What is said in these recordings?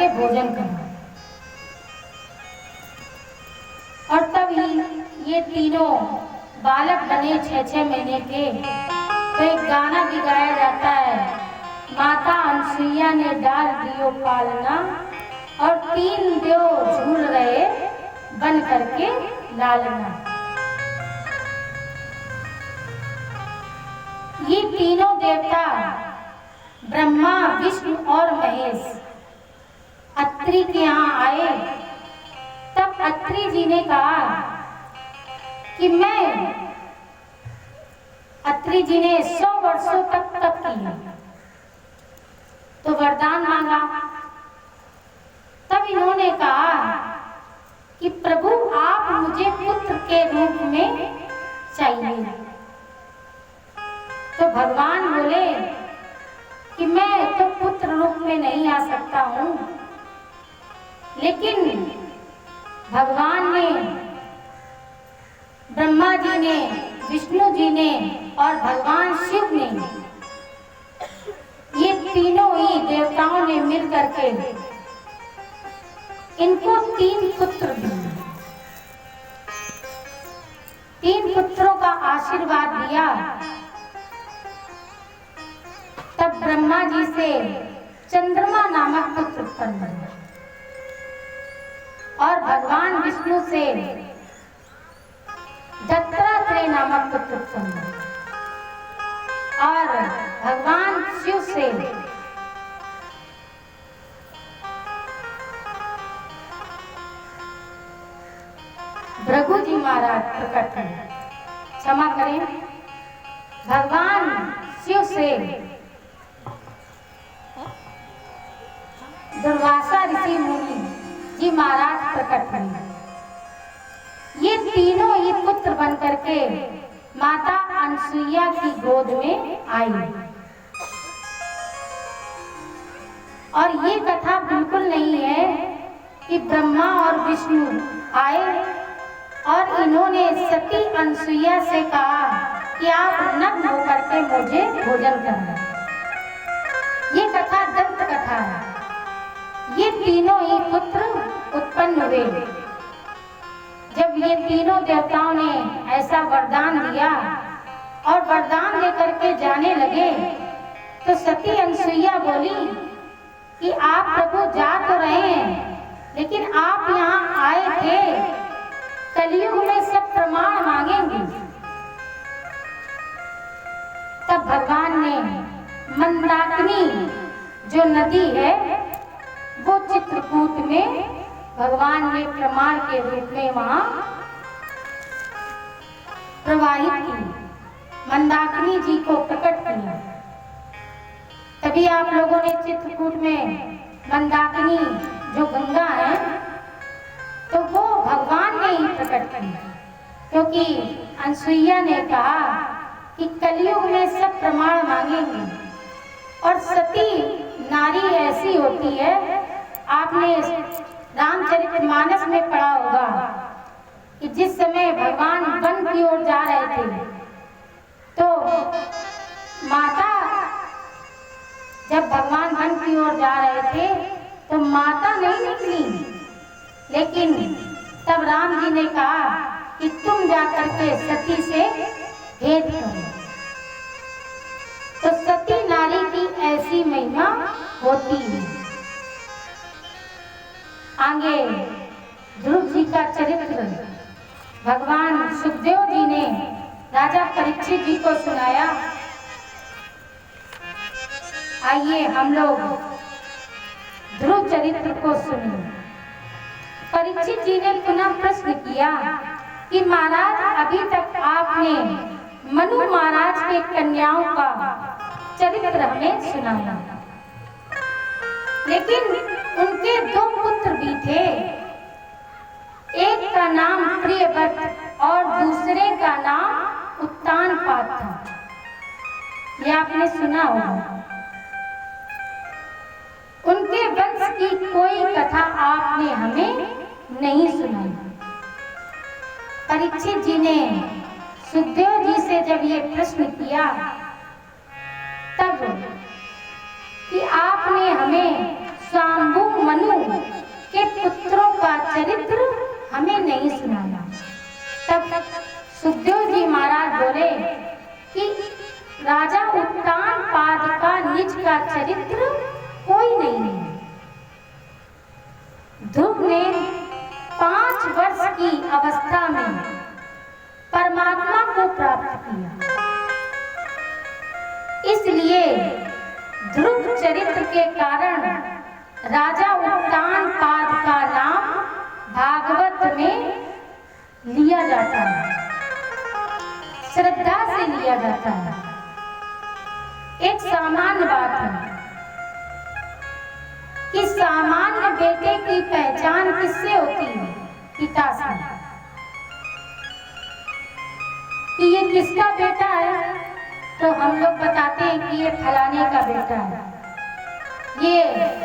करके भोजन करना। और तब ये तीनों बालक बने 6-6 महीने के। तो एक गाना भी गाया जाता है, माता अनसुईया ने डाल दियो पालना और 3 देव झूल रहे बन करके लालना। ये तीनों देवता ब्रह्मा, विष्णु और महेश अत्रि के यहाँ आए। तब अत्रि जी ने कहा कि अत्रि जी ने 100 वर्षों तक तप किया, तो वरदान मांगा। तब इन्होंने कहा कि प्रभु आप मुझे पुत्र के रूप में चाहिए। तो भगवान बोले कि मैं तो पुत्र रूप में नहीं आ सकता हूँ, लेकिन भगवान ने, ब्रह्मा जी ने, विष्णु जी ने और भगवान शिव ने, ये तीनों ही देवताओं ने मिल करके इनको 3 पुत्र दिए। 3 पुत्रों का आशीर्वाद दिया। तब ब्रह्मा जी से चंद्रमा नामक पुत्र उत्पन्न हुआ और भगवान विष्णु से दत्तात्रेय नामक पुत्र उत्पन्न हुआ और भगवान शिव से भृगु जी महाराज प्रकट हुए। क्षमा करें, भगवान शिव से दुर्वासा ऋषि मुनि जी महाराज प्रकट हुए। ये तीनों ही पुत्र बन करके माता अनसुईया की गोद में आई। और ये कथा बिल्कुल नहीं है कि ब्रह्मा और विष्णु आए और इन्होंने सती अनसुईया से कहा कि आप नग्न होकर के मुझे भोजन करना। ये कथा दंत कथा है। ये तीनों ही पुत्र उत्पन्न हुए। जब ये तीनों देवताओं ने ऐसा वरदान दिया और वरदान लेकर के जाने लगे, तो सती अनसुईया बोली कि आप प्रभु जा तो रहे हैं, लेकिन आप यहाँ आए थे, कलयुग में सब प्रमाण मांगेंगे। तब भगवान ने मंदाकिनी जो नदी है वो चित्रकूट में भगवान ने प्रमाण के रूप में वहां प्रवाहित की, मंदाकिनी जी को प्रकट किया। तभी आप लोगों ने चित्रकूट में मंदाकिनी जो गंगा है, तो वो भगवान ने ही प्रकट की, क्योंकि अनसुईया ने कहा कि कलयुग में सब प्रमाण मांगेंगे। और सती नारी ऐसी होती है, आपने रामचरितमानस में पढ़ा होगा कि जिस समय भगवान वन की ओर जा रहे थे, तो माता, जब भगवान वन की ओर जा रहे थे तो माता नहीं निकली, लेकिन तब राम जी ने कहा कि तुम जाकर के सती से भेद करो। तो सती नारी की ऐसी महिमा होती है। आगे ध्रुव जी का चरित्र भगवान सुखदेव जी ने राजा परीक्षित जी को सुनाया। आइए हम लोग ध्रुव चरित्र को सुने। परीक्षित जी ने पुनः प्रश्न किया कि महाराज, अभी तक आपने मनु महाराज के कन्याओं का चरित्र हमें सुनाया, लेकिन उनके 2 पुत्र भी थे। एक का नाम प्रियव्रत और दूसरे का नाम उत्तानपाद था। ये आपने सुना होगा। उनके वंश की कोई कथा आपने हमें नहीं सुनाई। परीक्षित जी ने सुखदेव जी से जब ये प्रश्न किया, तब कि आपने हमें स्वाम्भु मनु चरित्र हमें नहीं सुनाया। तब सुखदेव जी महाराज बोले कि राजा उत्तानपाद का निज का चरित्र कोई नहीं है। ध्रुव ने 5 वर्ष की अवस्था में परमात्मा को प्राप्त किया, इसलिए ध्रुव चरित्र के कारण राजा उत्तानपाद का नाम भागवत में लिया जाता है, श्रद्धा से लिया जाता है। एक सामान्य बात है कि सामान्य बेटे की पहचान किससे होती है? पिता से। कि ये किसका बेटा है, तो हम लोग बताते हैं कि ये फलाने का बेटा है, ये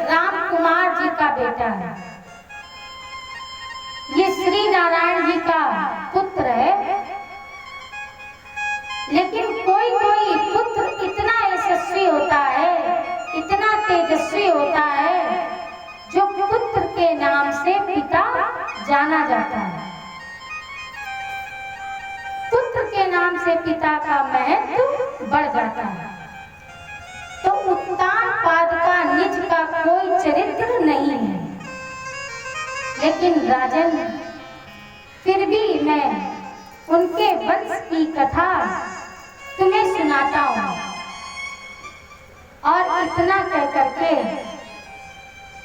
राम कुमार जी का बेटा है, ये श्री नारायण जी का पुत्र है। लेकिन कोई कोई पुत्र इतना यशस्वी होता है, इतना तेजस्वी होता है, जो पुत्र के नाम से पिता जाना जाता है। पुत्र के नाम से पिता का महत्व बढ़ जाता है। तो उत्तानपाद का निज का कोई चरित्र नहीं है। लेकिन राजन, फिर भी मैं उनके वंश की कथा तुम्हें सुनाता हूँ। और इतना कह करके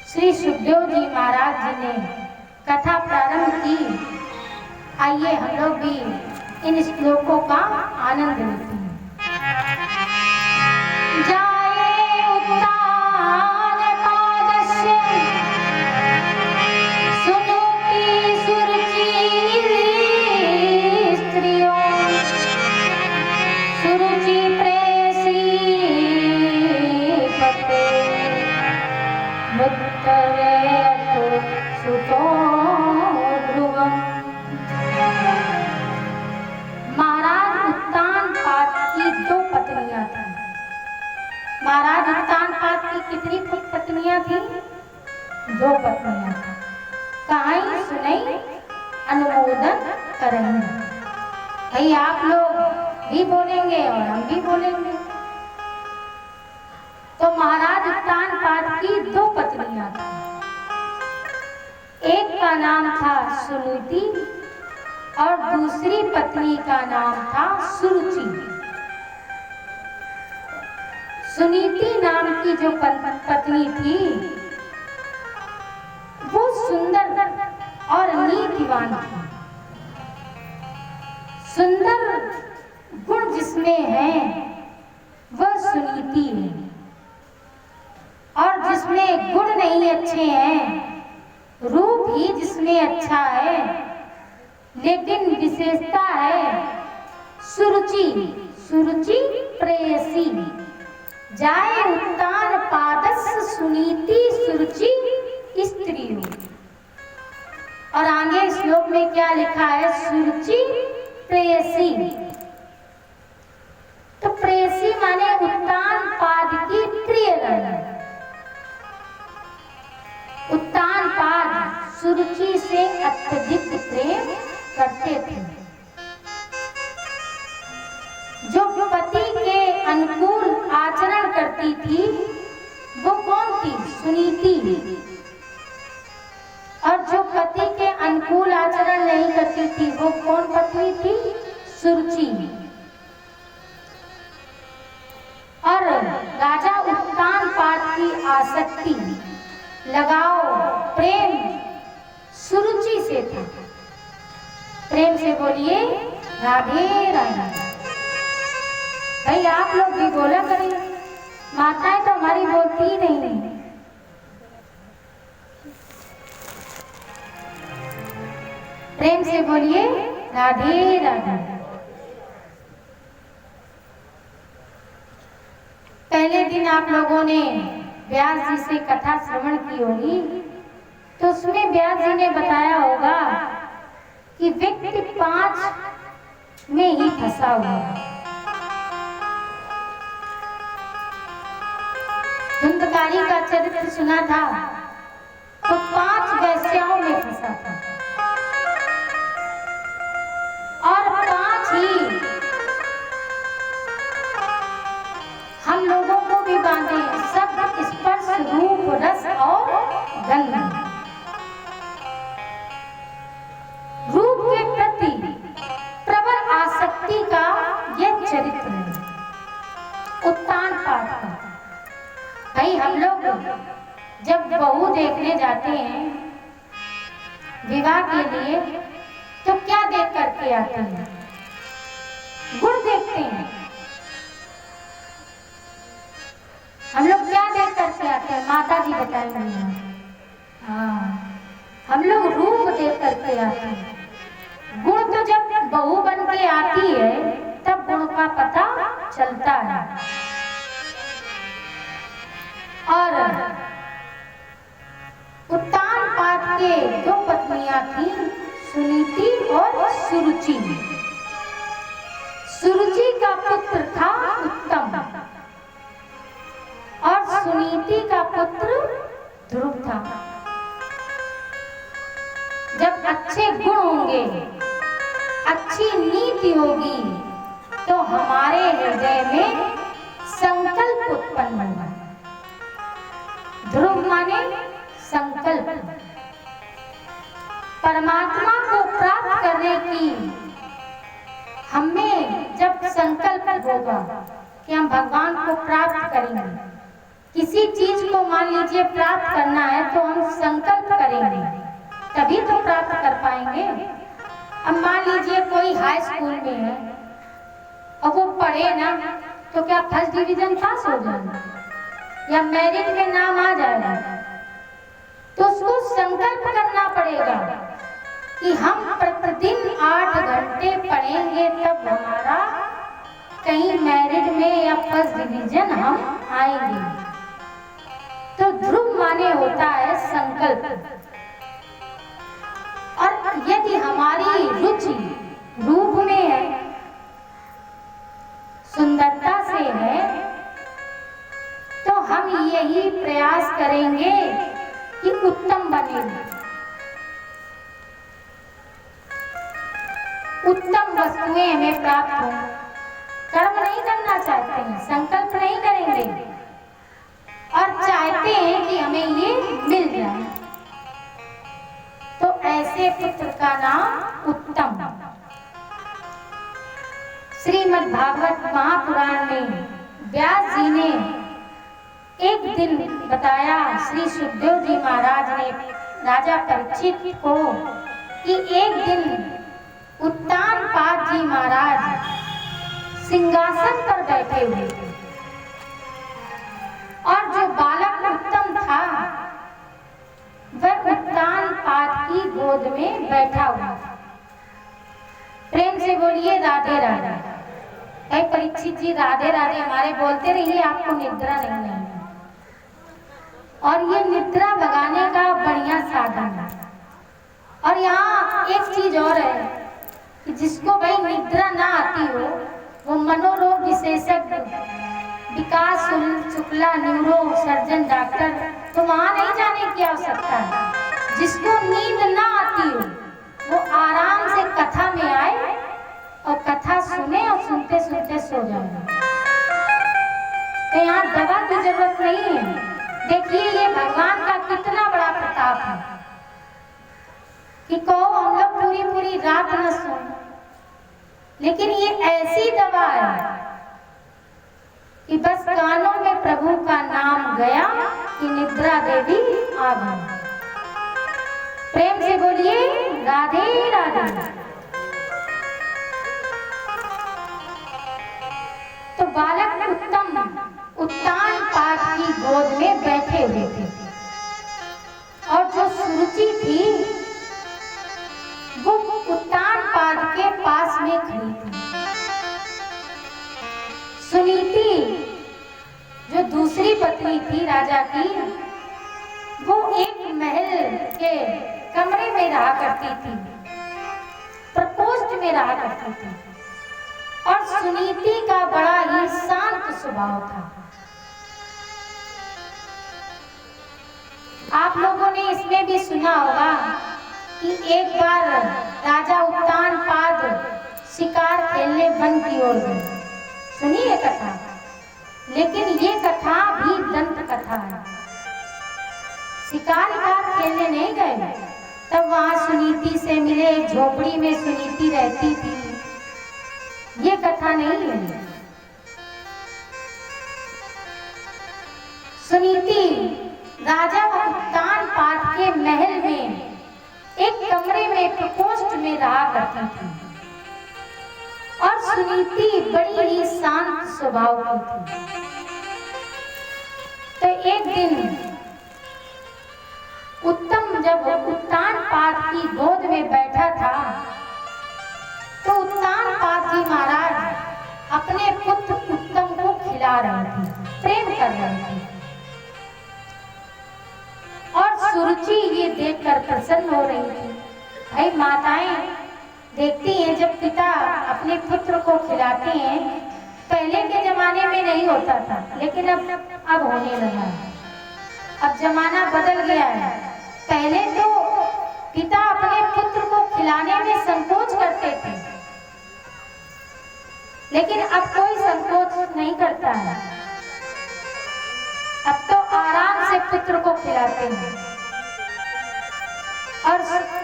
श्री सुखदेव जी महाराज जी ने कथा प्रारंभ की। आइए हम लोग भी इन श्लोकों का आनंद लेते हैं। जाए उत्तान पादस्य सुनोति सुरुचि स्त्रियों सुरुचि प्रेसी पते मुत्तरयतु सुतो ध्रुवम्। महाराज उत्तानपाद की 2 पत्नियां थी। महाराज उत्तानपाद की कितनी पत्नियां थी? 2 पत्नियां थी। कहानी सुनई अनुमोदन करेंगे। भाई आप लोग भी बोलेंगे और हम भी बोलेंगे। तो महाराज उत्तानपाद की 2 पत्नियां थी। एक का नाम था सुनीति और दूसरी पत्नी का नाम था सुरुचि। सुनीति नाम की जो पत्नी थी वो सुंदर और नीतिवान थी। सुंदर गुण जिसमें है वह सुनीति है, और जिसमें गुण नहीं अच्छे हैं, रूप ही जिसमें अच्छा है, लेकिन विशेषता है सुरुचि। सुरुचि प्रेयसी। जाए उत्तानपादस्य सुनीति सुरुचि स्त्री। और आगे श्लोक में क्या लिखा है? सुरुचि प्रेयसी। तो प्रेयसी माने उत्तानपाद की प्रिय रही। उत्तानपाद सुरुचि से अत्यधिक प्रेम करते थे। जो पति के अनुकूल आचरण करती थी वो कौन थी? सुनीति। और जो पति के अनुकूल आचरण नहीं करती थी वो कौन पत्नी थी? सुरुचि। और राजा उत्तानपाद की आसक्ति, लगाओ, प्रेम सुरुचि से था। प्रेम से बोलिए राधे राधे। भाई आप लोग भी बोला करें, माताएं तो हमारी बोलती ही नहीं है। प्रेम से बोलिए राधे राधे। पहले दिन आप लोगों ने व्यास जी से कथा श्रवण की होगी, तो उसमें व्यास जी ने बताया होगा कि व्यक्ति 5 में ही फंसा हुआ है। धुंधकारी का चरित्र सुना था, तो 5 वैश्याओं में फंसा अच्छा था। और 5 ही हम लोगों को भी बांधे, शब्द, स्पर्श, रूप, रस और गंध। रूप के प्रति प्रबल आसक्ति का यह चरित्र है उत्तान पाठ का। भाई हम लोग जब बहू देखने जाते हैं विवाह के लिए तो क्या देख करके आते हैं? गुण देखते हैं। हम लोग क्या देख करके आते हैं? माता जी बताएंगे। हाँ, हम लोग रूप देख करके आते हैं। गुण तो जब बहू बन के आती है तब गुण का पता चलता है। और उत्तान पाठ के 2 पत्नियां थी, सुनीति और सुरुचि। सुरुचि का पुत्र था उत्तम और सुनीति का पुत्र ध्रुव था। जब अच्छे गुण होंगे, अच्छी नीति होगी तो हमारे हृदय में संकल्प उत्पन्न होगा। ध्रुव माने संकल्प। परमात्मा को प्राप्त करने की हमें जब संकल्प होगा कि हम भगवान को प्राप्त करेंगे, किसी चीज को मान लीजिए प्राप्त करना है तो हम संकल्प करेंगे तभी तो प्राप्त कर पाएंगे। अब मान लीजिए कोई हाई स्कूल में है और वो पढ़े ना तो क्या फर्स्ट डिवीजन पास हो जाएगा या मेरिट में नाम आ जाएगा? तो उसको संकल्प करना पड़ेगा कि हम प्रतिदिन 8 घंटे पढ़ेंगे तब हमारा कहीं मेरिट में या फर्स्ट डिवीजन हम आएंगे। तो ध्रुव माने होता है संकल्प। और यदि हमारी रुचि रूप में है, सुंदरता से है, तो हम यही प्रयास करेंगे कि उत्तम बने, उत्तम वस्तुएं हमें प्राप्त हो। कर्म नहीं करना चाहते हैं, संकल्प नहीं करेंगे और चाहते हैं कि हमें ये मिल जाए। तो ऐसे पुत्र का नाम उत्तम। श्रीमद् भागवत महापुराण में व्यास जी ने एक दिन बताया, श्री सुखदेव जी महाराज ने राजा परीक्षित को कि एक दिन उत्तान पाद जी महाराज सिंहासन पर बैठे हुए थे और जो बालक उत्तम था वह उत्तान पाद की गोद में बैठा हुआ था। प्रेम से बोलिए राधे राधे। ऐ परीक्षित जी राधे राधे हमारे बोलते रहिए, आपको निद्रा नहीं है। और ये निद्रा भगाने का बढ़िया साधन है। और यहाँ एक चीज और है कि जिसको भाई निद्रा ना आती हो वो मनोरोग विशेषज्ञ विकास शुक्ला न्यूरो सर्जन डॉक्टर तो वहां नहीं जाने की आवश्यकता है। जिसको नींद ना आती हो वो आराम से कथा में आए और कथा सुने और सुनते सुनते सो जाए। तो यहाँ दवा की जरूरत नहीं है। देखिए ये भगवान का कितना बड़ा प्रताप है कि कहो हम लोग पूरी पूरी रात न सो, लेकिन ये ऐसी दवा है कि बस कानों में प्रभु का नाम गया कि निद्रा देवी आ गई। प्रेम से बोलिए राधे राधे। तो बालक उत्तान पाद की गोद में बैठे हुए थे और जो सुरुचि थी वो उत्तान पाद के पास में खड़ी थी। सुनीति जो दूसरी पत्नी थी राजा की, वो एक महल के कमरे में रहा करती थी, प्रकोष्ठ में रहा करती थी और सुनीति का बड़ा ही शांत स्वभाव था। आप लोगों ने इसमें भी सुना होगा कि एक बार राजा उत्तानपाद शिकार खेलने वन की ओर गए। सुनिए कथा, लेकिन ये कथा भी दंत कथा है। शिकार खेलने नहीं गए, तब वहां सुनीति से मिले। झोपड़ी में सुनीति रहती थी, ये कथा नहीं है। सुनीति राजा उत्तानपाद के महल में एक कमरे में प्रकोष्ठ में रहा करती थी और सुनीति बड़ी ही शांत स्वभाव की थी। तो एक दिन उत्तम जब उत्तानपाद की गोद में बैठा था, तो उत्तानपाद जी महाराज अपने पुत्र उत्तम को खिला रहे थे, प्रेम कर रहे थे। और सुरुचि ये देखकर प्रसन्न हो रही थी। भाई माताएं देखती हैं जब पिता अपने पुत्र को खिलाते हैं, पहले के जमाने में नहीं होता था, लेकिन अब होने लगा है। अब जमाना बदल गया है। पहले तो पिता अपने पुत्र को खिलाने में संकोच करते थे, लेकिन अब कोई संकोच नहीं करता है। अब तो आराम से पुत्र को खिलाते हैं और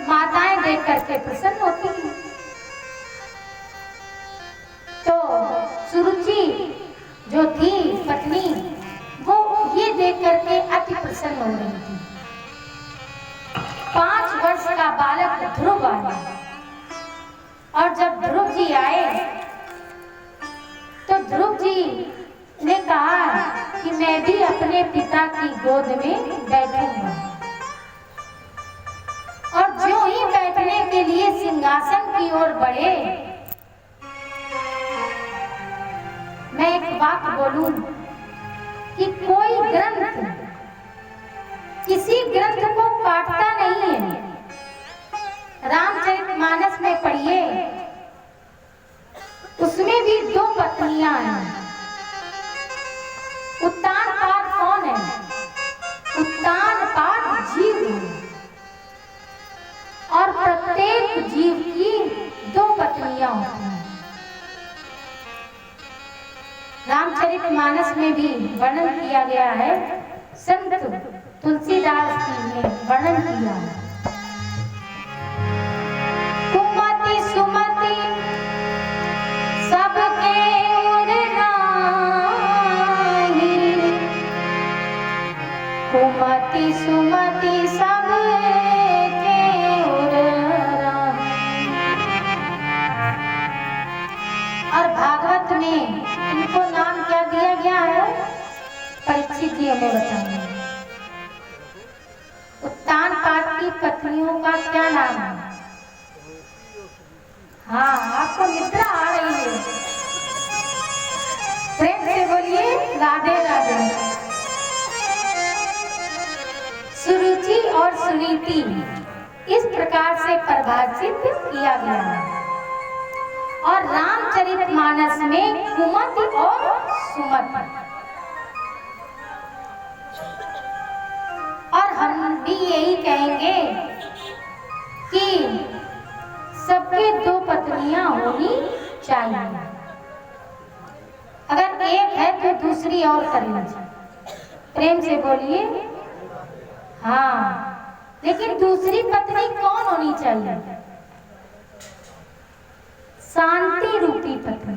माताएं देख करके प्रसन्न होती हैं। तो सुरुचि जो थी पत्नी, वो ये देख करके अति प्रसन्न हो रही थी। 5 वर्ष का बालक ध्रुव आया, और जब ध्रुव जी आए तो ध्रुव जी ने कहा कि मैं भी अपने पिता की गोद में बैठूंगा। और जो ही बैठने के लिए सिंहासन की ओर बढ़े, मैं एक बात बोलूं कि कोई ग्रंथ किसी ग्रंथ को काटता नहीं है। रामचरितमानस में पढ़िए, उसमें भी 2 पत्नियां हैं। उत्तानपाद कौन है? उत्तानपाद जीव है, और प्रत्येक जीव की 2 पत्नियां होती हैं। रामचरितमानस में भी वर्णन किया गया है, संत तुलसीदास जी ने वर्णन किया है। कुमति सुमति सबके कुमति सुमति सब के और भागवत में इनको नाम क्या दिया गया है? परीक्षित जी हमें बताएंगे। उत्तानपाद की पत्नियों का क्या नाम है? हाँ, आपको निद्रा आ रही है, प्रेम से बोलिए राधे राधे। सुरुचि और सुनीति इस प्रकार से परिभाषित किया गया है। और रामचरितमानस में कुमति और सुमति। और हम भी यही कहेंगे कि सबके 2 पत्नियां होनी चाहिए। अगर एक है तो दूसरी और कर लीजिए, प्रेम से बोलिए हाँ। लेकिन दूसरी पत्नी कौन होनी चाहिए? शांति रूपी पत्नी।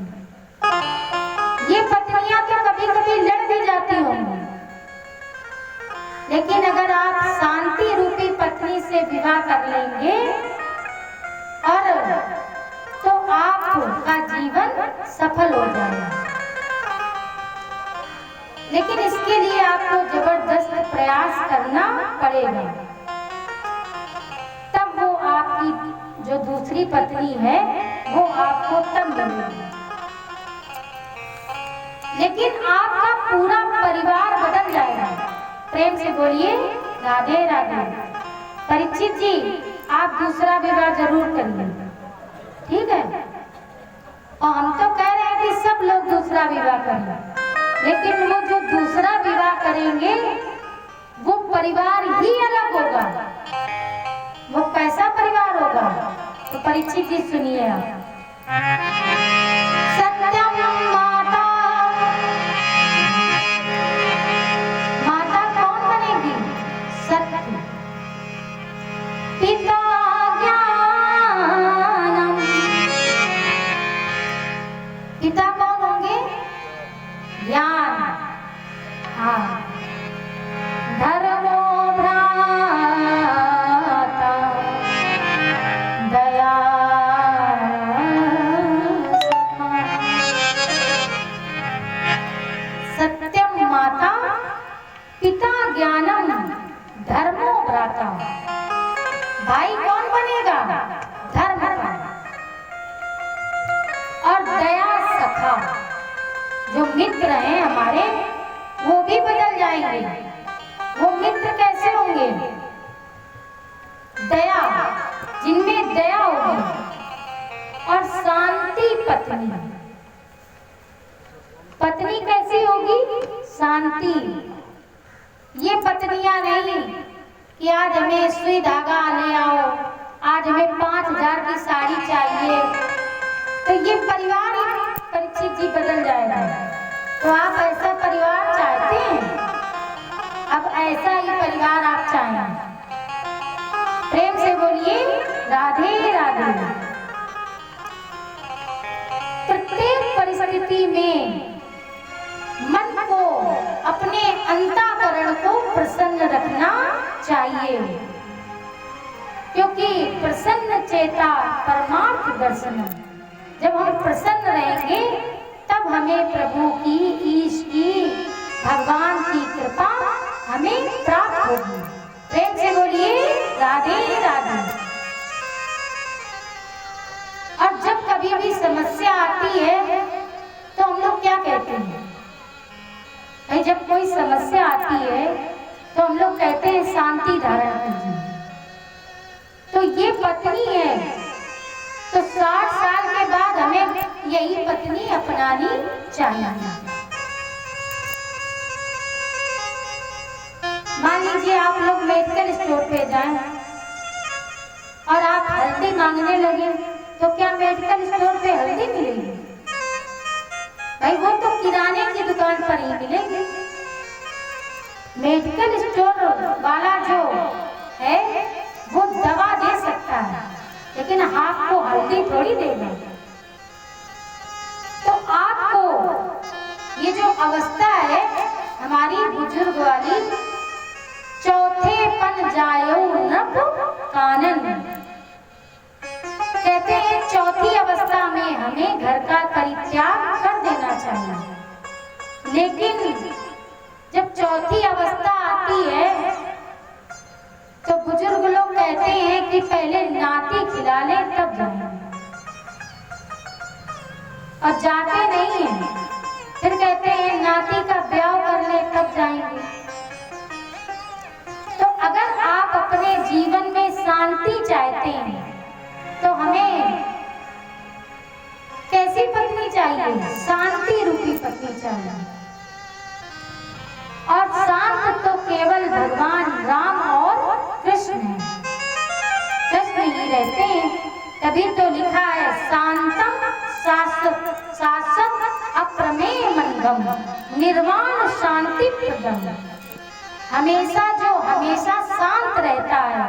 ये पत्नियां तो कभी कभी लड़ भी जाती होंगी, लेकिन अगर आप शांति रूपी पत्नी से विवाह कर लेंगे और तो आपका जीवन सफल हो जाएगा। लेकिन इसके लिए आपको जबरदस्त प्रयास करना पड़ेगा, तब वो आपकी जो दूसरी पत्नी है वो आपको तब मिलेगी। लेकिन आपका पूरा परिवार बदल जाएगा। प्रेम से बोलिए राधे राधे। परीक्षित जी, आप दूसरा विवाह जरूर करिए, ठीक है? और हम तो कह रहे हैं कि सब लोग दूसरा विवाह करें, लेकिन वो जो दूसरा विवाह करेंगे वो परिवार ही अलग होगा। वो कैसा परिवार परीक्षित जी सुनिए आप। सत्यम माता, माता कौन बनेगी? सत्य। पिता ज्ञानम, पिता कौन होंगे? ज्ञान। हाँ। धर्मो भ्राता दया सखा। सत्यम माता, पिता ज्ञानम, धर्मो भ्राता। भाई कौन बनेगा? धर्म का। और दया सखा, जो मित्र हैं हमारे वो भी बदल जाएंगे। वो मित्र कैसे होंगे? दया, जिनमें दया होगी। और शांति पत्नी, पत्नी कैसी होगी? शांति। ये पत्नियां नहीं कि आज हमें सुई धागा ले आओ, आज हमें 5000 की साड़ी चाहिए, तो ये परिवार परीक्षित जी बदल जाएगा। तो आप ऐसा परिवार चाहते हैं? अब ऐसा ही परिवार आप चाहें, प्रेम से बोलिए राधे राधे। प्रत्येक परिस्थिति में मन को, अपने अंतःकरण को प्रसन्न रखना चाहिए, क्योंकि प्रसन्न चेता परमार्थ दर्शन। जब हम प्रसन्न रहेंगे तब हमें प्रभु की, ईश की, भगवान की कृपा हमें प्राप्त होगी। प्रेम से बोलिए राधे राधे। और जब कभी भी समस्या आती है तो हम लोग क्या कहते हैं? भाई जब कोई समस्या आती है तो हम लोग कहते हैं शांति धारण कीजिए। तो ये पत्नी है, तो 60 साल के बाद हमें यही पत्नी अपनानी चाहिए। मान लीजिए आप लोग मेडिकल स्टोर पे जाएं और आप हल्दी मांगने लगे, तो क्या मेडिकल स्टोर पे हल्दी मिलेगी? भाई वो तो किराने की दुकान पर ही मिलेगी। मेडिकल स्टोर वाला जो है वो दवा दे सकता है, लेकिन आपको हल्दी थोड़ी देगा। तो आपको ये जो अवस्था है हमारी बुजुर्ग वाली, चौथे पन जायो नभ कानन, कहते हैं चौथी अवस्था में हमें घर का परित्याग कर देना चाहिए। लेकिन जब चौथी अवस्था आती है तो बुजुर्ग लोग कहते हैं कि पहले नाती खिला ले तब जाएंगे, और जाते नहीं है। फिर कहते हैं नाती का ब्याह कर ले तब जाएंगे। तो अगर आप अपने जीवन में शांति चाहते हैं तो हमें कैसी पत्नी चाहिए? शांति रूपी पत्नी चाहिए। और शांत तो केवल भगवान राम और कृष्ण हैं। कृष्ण ही रहते हैं, तभी तो लिखा है शांतम शाश्वत शाश्वत अप्रमेय मंदम निर्वाण शांति प्रदम। हमेशा जो हमेशा शांत रहता है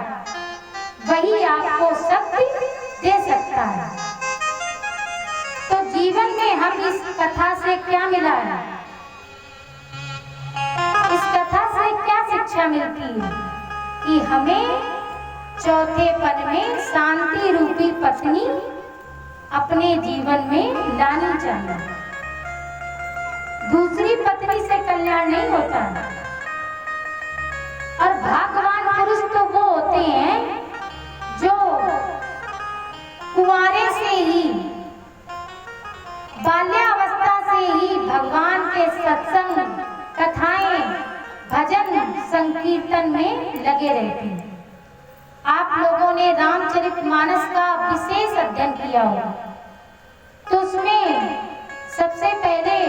वही आपको शक्ति दे सकता है। तो जीवन में हम इस कथा से क्या मिला है? इस कथा से क्या शिक्षा मिलती है? कि हमें चौथे पद में शांति रूपी पत्नी अपने जीवन में लानी चाहिए। दूसरी पत्नी से कल्याण नहीं होता। और भाग्यवान पुरुष तो वो होते हैं जो कुंवारे से ही, बाल्यावस्था से ही भगवान के सत्संग, कथाएं, भजन संकीर्तन में लगे रहते हैं। आप लोगों ने रामचरितमानस का विशेष अध्ययन किया होगा, तो उसमें सबसे पहले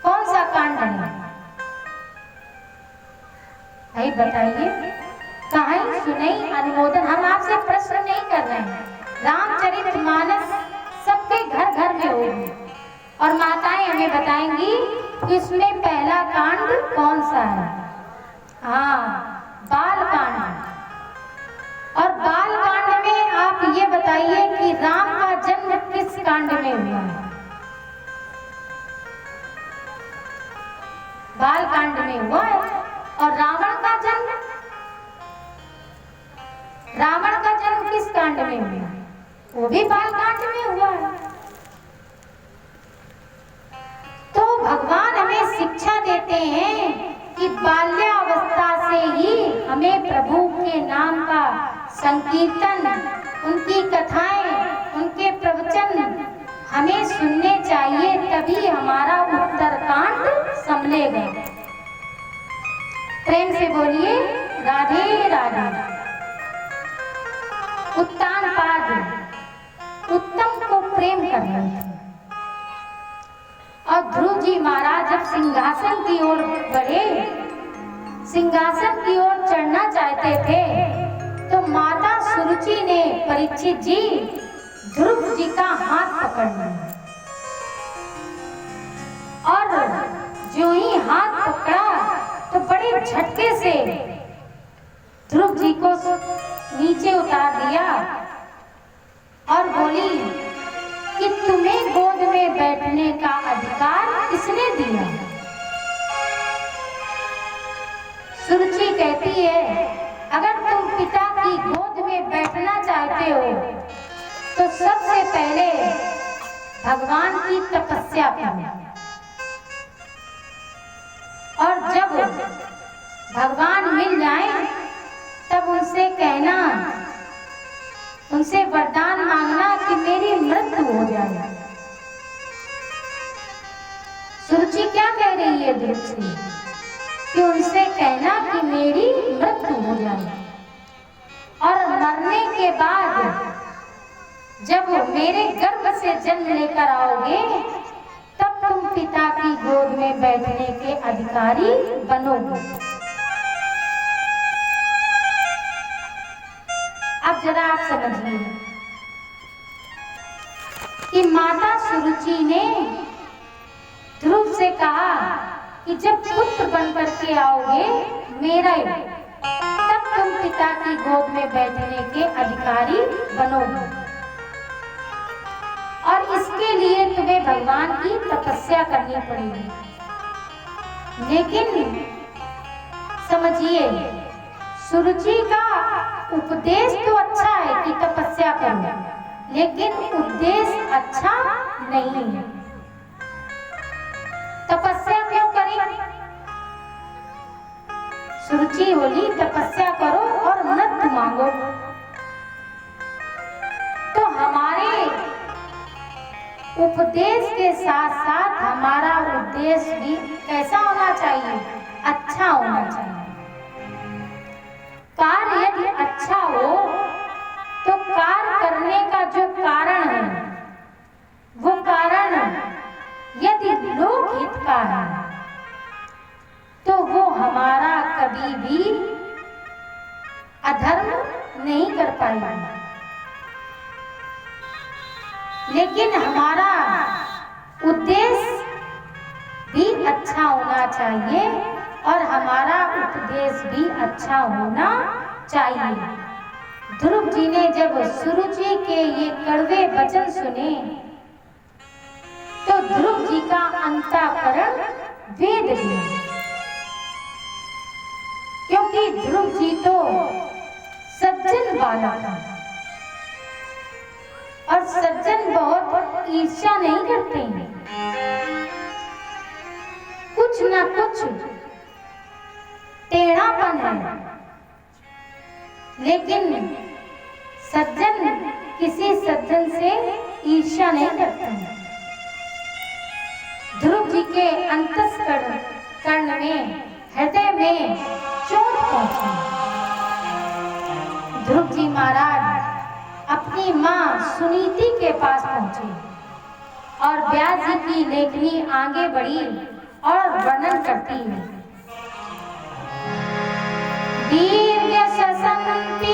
कौन सा कांड है? भाई बताइए, कहाँ सुनई अनुमोदन। हम आपसे प्रश्न नहीं कर रहे हैं, रामचरितमानस सबके घर घर में होगी और माताएं हमें बताएंगी कि इसमें पहला कांड कौन सा है। हाँ, बाल कांड। और बाल कांड में आप ये बताइए कि राम का जन्म किस कांड में हुआ है। बाल कांड में हुआ है। और रावण का जन्म किस कांड में हुआ है? वो भी बाल कांड में हुआ है। तो भगवान हमें शिक्षा देते हैं कि बाल्यावस्था से ही हमें प्रभु के नाम का संकीर्तन, उनकी कथाएं, उनके प्रवचन हमें सुनने चाहिए, तभी हमारा उत्तरकांड संभलेगा। प्रेम से बोलिए राधे राधे। उत्तानपाद उत्तम को प्रेम कर रहे थे और ध्रुव जी महाराज जब सिंहासन की ओर बढ़े, सिंहासन की ओर चढ़ना चाहते थे, तो माता सुरुचि ने परीक्षित जी ध्रुव जी का हाथ पकड़ लिया और जो ही हाथ पकड़ा तो बड़े झटके से ध्रुव जी को नीचे उतार दिया और बोली कि तुम्हें गोद में बैठने का अधिकार किसने दिया। सुरुचि कहती है, अगर तुम पिता की गोद में बैठना चाहते हो तो सबसे पहले भगवान की तपस्या करो और जब भगवान मिल जाएं तब उनसे कहना, उनसे वरदान मांगना कि मेरी मृत्यु हो जाए। सुरुचि क्या कह रही है ध्रुव से कि उनसे कहना कि मेरी मृत्यु हो जाए और मरने के बाद जब मेरे गर्भ से जन्म लेकर आओगे तब तुम पिता की गोद में बैठने के अधिकारी बनोगे। अब जरा आप समझिए कि माता सुरुचि ने ध्रुव से कहा कि जब पुत्र बन करके आओगे मेरा, तब तुम पिता की गोद में बैठने के अधिकारी बनोगे और इसके लिए तुम्हें भगवान की तपस्या करनी पड़ेगी। लेकिन समझिए, सुरुचि का उपदेश तो अच्छा है कि तपस्या करो, लेकिन उद्देश्य अच्छा नहीं है। तपस्या क्यों करें? सुरुचि बोली तपस्या करो और मृत्यु मांगो। तो हमारे उपदेश के साथ साथ हमारा उद्देश्य भी कैसा होना चाहिए? अच्छा होना चाहिए। कार्य यदि अच्छा हो तो कार्य करने का जो कारण है वो कारण यदि लोकहित का है तो वो हमारा कभी भी अधर्म नहीं कर पाएगा। लेकिन हमारा उद्देश्य भी अच्छा होना चाहिए और हमारा उपदेश भी अच्छा होना चाहिए। ध्रुव जी ने जब सुरुचि के ये कड़वे वचन सुने तो ध्रुव जी का अंतःकरण वेद गया, क्योंकि ध्रुव जी तो सज्जन वाला था और सज्जन बहुत ईर्ष्या नहीं करते हैं, कुछ ना कुछ टेढ़ापन है, लेकिन सज्जन किसी सज्जन से ईर्ष्या नहीं करते। ध्रुव जी के अंतःकरण में, हृदय में चोट पहुंची। ध्रुव जी महाराज अपनी मां सुनीति के पास पहुंचे और व्यास जी की लेखनी आगे बढ़ी और वर्णन करती है। दीर्घ ससंति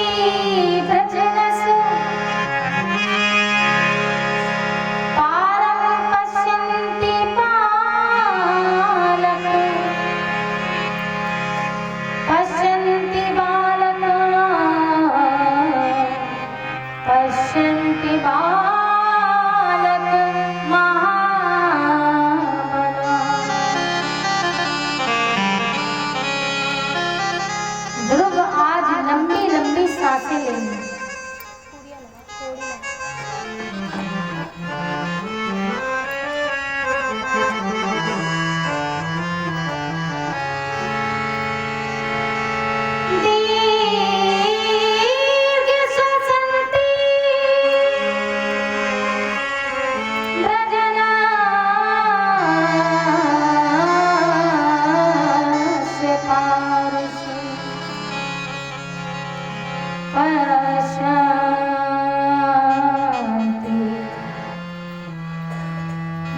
शांति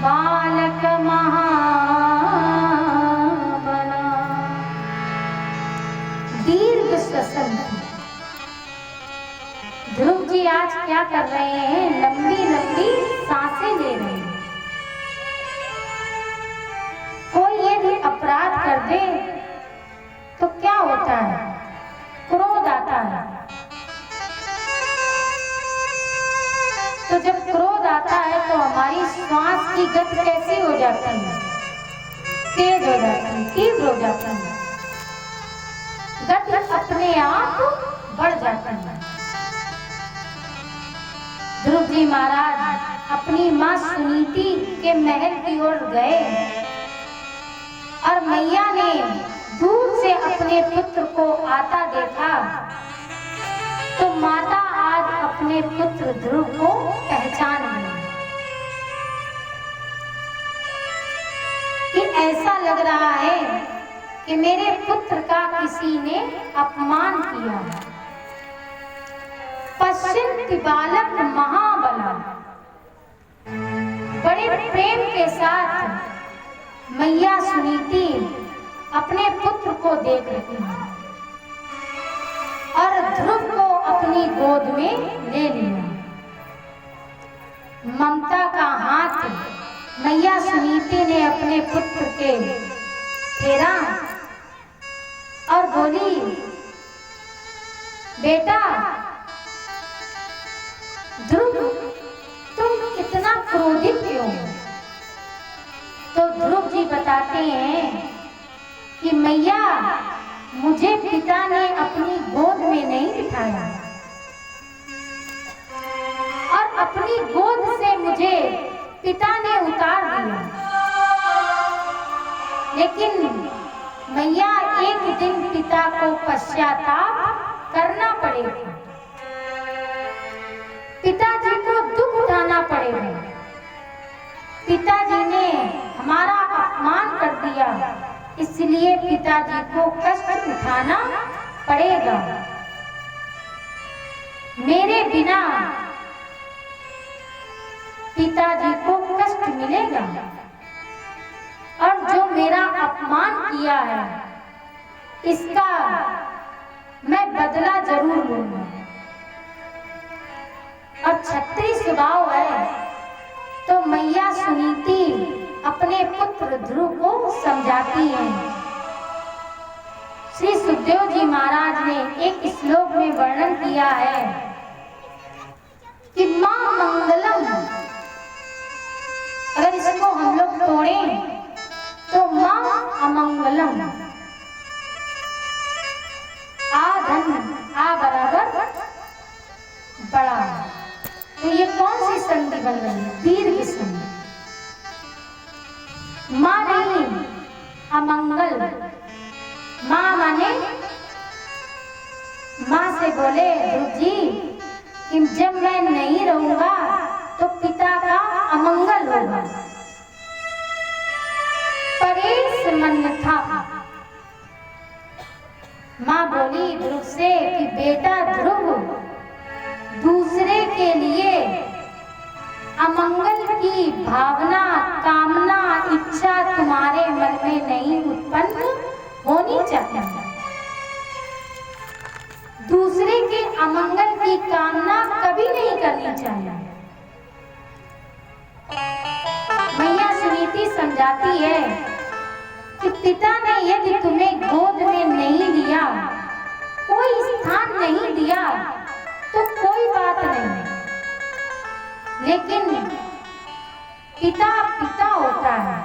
बालक महाबला दीर्घ श्वसन। ध्रुव जी आज क्या कर रहे हैं? लंबी लंबी सांसें ले रहे हैं। कोई यदि अपराध कर दे तो क्या होता है? क्रोध आता है। तो जब क्रोध आता है तो हमारी श्वास की गति कैसी हो जाती है? तेज हो जाती है, तीव्र हो जाती है, गति अपने आप बढ़ जाती है। ध्रुव जी महाराज अपनी मां सुनीति के महल की ओर गए और मैया ने दूर से अपने पुत्र को आता देखा तो माता आज अपने पुत्र ध्रुव को पहचान गई कि ऐसा लग रहा है कि मेरे पुत्र का किसी ने अपमान किया। पश्चिम बालक महाबला बड़े प्रेम के साथ मैया सुनीति अपने पुत्र को देख रही है और ध्रुव को अपनी गोद में ले लिया। ममता का हाथ मैया सुनीति ने अपने पुत्र के फेरा और बोली, बेटा ध्रुव तुम इतना क्रोधित क्यों? तो ध्रुव जी बताते हैं कि मैया मुझे पिता ने अपनी गोद में नहीं बिठाया और अपनी गोद से मुझे पिता ने उतार दिया, लेकिन मैया एक दिन पिता को पश्चाताप करना पड़ेगा, पिताजी को दुख उठाना पड़ेगा। पिताजी ने हमारा अपमान कर दिया, इसलिए पिताजी को कष्ट उठाना पड़ेगा। मेरे बिना पिताजी को कष्ट मिलेगा और जो मेरा अपमान किया है इसका मैं बदला जरूर लूंगा। और क्षत्रिय स्वभाव है तो मैया सुनीति अपने पुत्र ध्रुव को समझाती हैं। श्री सुखदेव जी महाराज ने एक श्लोक में वर्णन किया है कि मां मंगलम, अगर इसको हम लोग तोड़ें तो मां अमंगलम। आ धन आ बराबर बड़ा, तो ये कौन सी संधि बन रही है? दीर्घ संधि। मां नहीं अमंगल। मां माने मां से बोले ध्रुव जी कि जब मैं नहीं रहूंगा तो पिता का अमंगल होगा। परेश मन था। मां बोली ध्रुव से कि बेटा ध्रुव, दूसरे के लिए अमंगल की भावना, कामना, इच्छा तुम्हारे मन में नहीं उत्पन्न होनी चाहिए। दूसरे के अमंगल की कामना कभी नहीं करनी चाहिए। मैया सुनीति समझाती है कि पिता ने यदि तुम्हें गोद में नहीं लिया, कोई स्थान नहीं दिया तो कोई बात नहीं, लेकिन पिता पिता होता है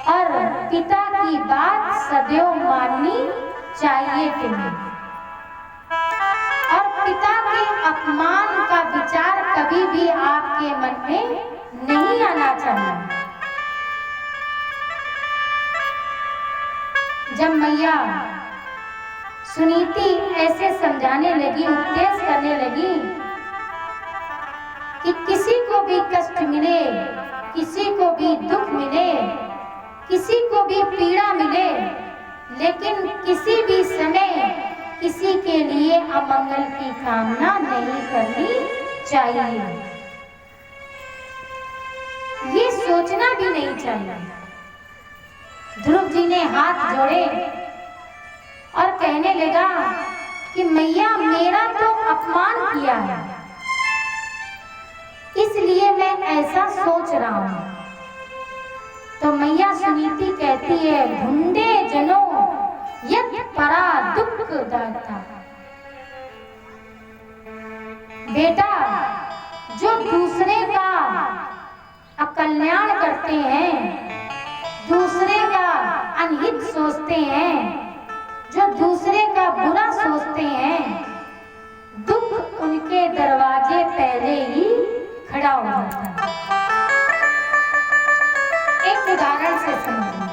और पिता की बात सदैव माननी चाहिए तुम्हें। और पिता के अपमान का विचार कभी भी आपके मन में नहीं आना चाहिए। जब मैया सुनीति ऐसे समझाने लगी, उपदेश करने लगी कि किसी को भी कष्ट मिले, किसी को भी दुख मिले, किसी को भी पीड़ा मिले, लेकिन किसी भी समय अमंगल की कामना नहीं करनी चाहिए। ये सोचना भी नहीं चाहिए। ध्रुव जी ने हाथ जोड़े और कहने लगा कि मैया मेरा तो अपमान किया है, इसलिए मैं ऐसा सोच रहा हूं। तो मैया सुनीति कहती है, भुंडे जनों यत परा दुख दाता। बेटा, जो दूसरे का अकल्याण करते हैं, दूसरे का अनहित सोचते हैं, जो दूसरे का बुरा सोचते हैं, दुख उनके दरवाजे पहले ही खड़ा हो जाता है। एक उदाहरण से समझिए।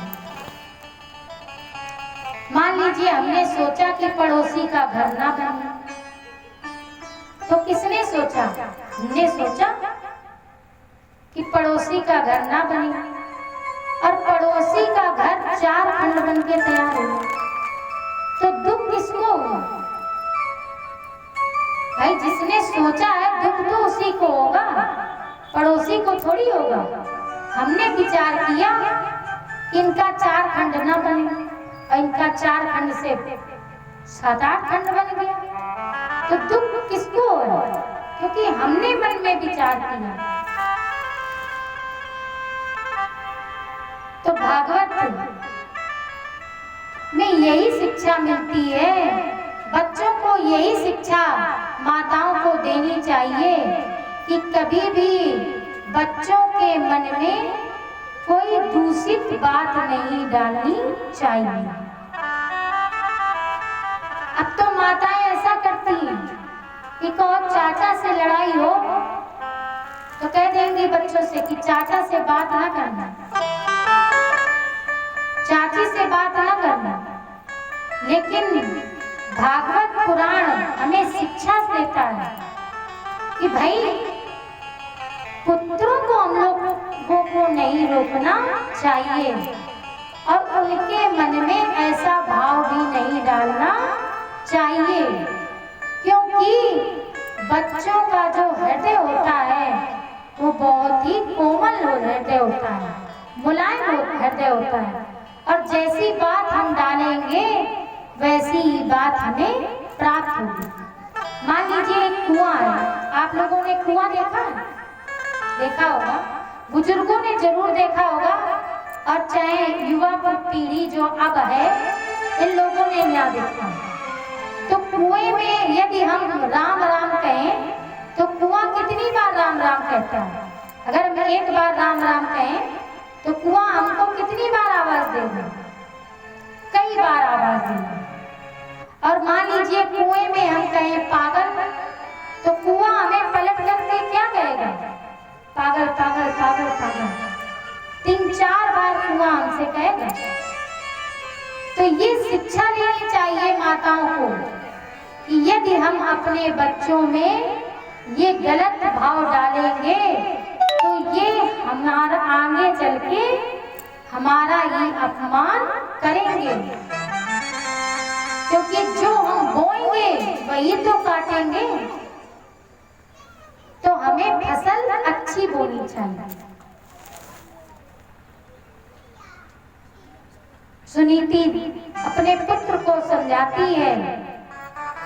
मान लीजिए हमने सोचा कि पड़ोसी का घर ना बने, तो किसने सोचा? हमने सोचा कि पड़ोसी का घर ना बने, और पड़ोसी का घर 4 खंड बन के तैयार हो, तो दुख किसको हुआ? भाई जिसने सोचा है दुख तो उसी को होगा, पड़ोसी को थोड़ी होगा। हमने विचार किया कि इनका 4 खंड ना बने, और इनका 4 खंड से 7-8 खंड बन गया, तो दुख किसको हो? क्योंकि हमने मन में विचार किया। तो भागवत में यही शिक्षा मिलती है, बच्चों को यही शिक्षा माताओं को देनी चाहिए कि कभी भी बच्चों के मन में कोई दूषित बात नहीं डालनी चाहिए। अब तो माताएं ऐसा करती हैं कि कोई चाचा से लड़ाई हो तो कह देंगे बच्चों से कि चाचा से बात ना करना, चाची से बात ना करना। लेकिन भागवत पुराण हमें शिक्षा देता है कि भाई पुत्रों को हम लोगों को नहीं रोकना चाहिए, और उनके मन में ऐसा भाव भी नहीं डालना चाहिए, क्योंकि बच्चों का जो हृदय होता है वो बहुत ही कोमल हृदय होता है, मुलायम हृदय होता है, और जैसी बात हम डालेंगे वैसी ही बात हमें प्राप्त होगी। मान लीजिए एक कुआं है, आप लोगों ने कुआं देखा है? देखा होगा, बुजुर्गों ने जरूर देखा होगा, और चाहे युवा पीढ़ी जो अब है इन लोगों ने ना देखा। तो कुएं में यदि हम राम राम कहें तो कुआं कितनी बार राम राम कहता है? अगर हम एक बार राम राम कहें तो कुआं हमको कितनी बार आवाज देगा? कई बार आवाज देगा। और मान लीजिए कुएं में हम कहें पागल, तो कुआं हमें पलट करके क्या कहेगा? पागल पागल पागल पागल, 3-4 बार कुआं हमसे कहेगा। तो ये शिक्षा लेनी चाहिए माताओं को कि यदि हम अपने बच्चों में ये गलत भाव डालेंगे तो ये हमारा आगे चल के हमारा ही अपमान करेंगे, क्योंकि जो हम बोएंगे वही तो काटेंगे। तो हमें फसल अच्छी बोनी चाहिए। सुनीति अपने पुत्र को समझाती है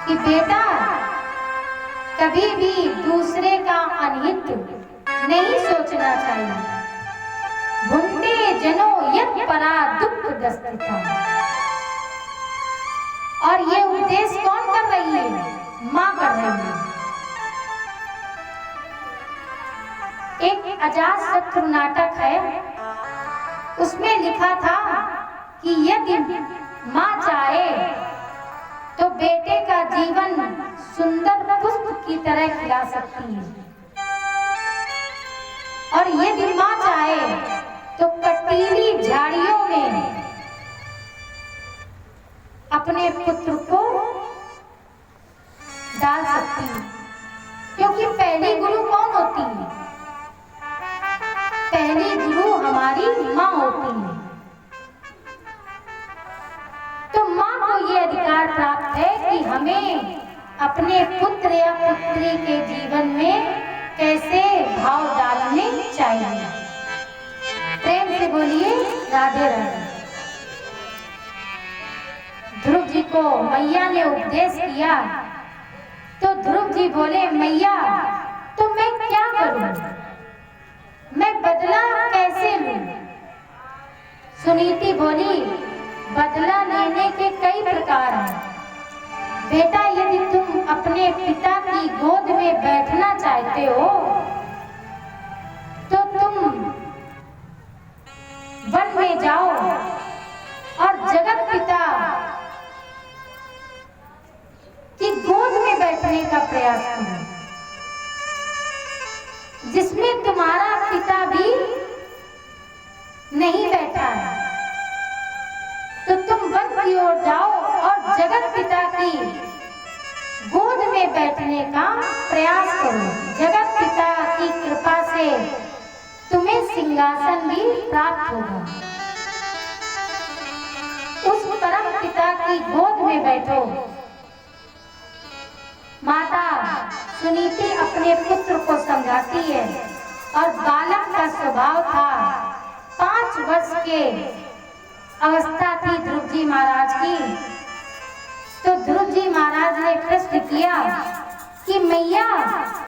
कि बेटा कभी भी दूसरे का अनहित नहीं सोचना चाहिए। भुंडे जनों यत परा दुख दस्तिता। और ये उपदेश कौन कर रही है? माँ कर रही है। एक अजातशत्रु नाटक है, उसमें लिखा था कि यदि माँ चाहे तो बेटे का जीवन सुंदर पुष्प की तरह खिला सकती है, और यदि माँ चाहे तो कटीली झाड़ियों में अपने पुत्र को डाल सकती है। क्योंकि पहली गुरु कौन होती है? पहली गुरु हमारी माँ होती है। तो माँ को ये अधिकार प्राप्त है कि हमें राधे राधे। ध्रुव जी को मैया ने उपदेश किया तो ध्रुव जी बोले, मैया तो मैं क्या करूं, मैं बदला कैसे लूं? सुनीति बोली, बदला लेने के कई प्रकार हैं बेटा। यदि तुम अपने पिता की गोद में बैठना चाहते हो तो तुम वन में जाओ और जगत पिता की गोद में बैठने का प्रयास करो, जिसमें तुम्हारा पिता भी नहीं बैठा है। तो तुम वन की ओर जाओ और जगत पिता की गोद में बैठने का प्रयास करो। जगत पिता की कृपा से तुम्हें सिंहासन भी प्राप्त होगा। उस परम पिता की गोद में बैठो। माता सुनीति अपने पुत्र को समझाती है और बालक का स्वभाव था, 5 वर्ष के अवस्था थी ध्रुव जी महाराज की। तो ध्रुव जी महाराज ने प्रश्न किया कि मैया